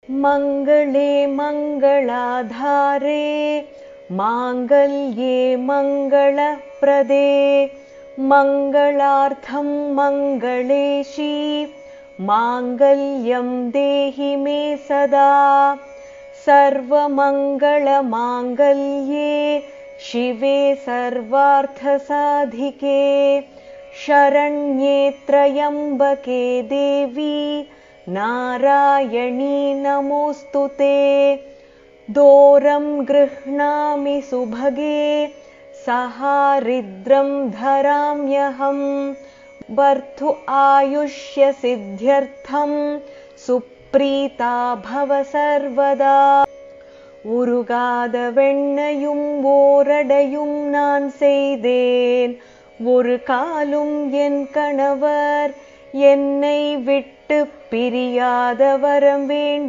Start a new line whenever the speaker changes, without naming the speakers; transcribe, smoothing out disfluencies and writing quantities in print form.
मङ्गले मङ्गलाधारे माङ्गल्ये मङ्गलप्रदे मङ्गलार्थं मङ्गलेशी माङ्गल्यं देहि मे सदा सर्वमङ्गलमाङ्गल्ये शिवे सर्वार्थसाधिके शरण्ये त्र्यम्बके देवी नारायणी नमोऽस्तुते दोरं गृह्णामि सुभगे सहारिद्रं धराम्यहं बर्धु आयुष्यसिद्ध्यर्थं सुप्रीता भव सर्वदा உருகாத வெண்ணையும் ஓரடையும் நான் செய்தேன் ஒரு காலும் என் கணவர் என்னை விட்டு பிரியாத வரம் வேண்டும்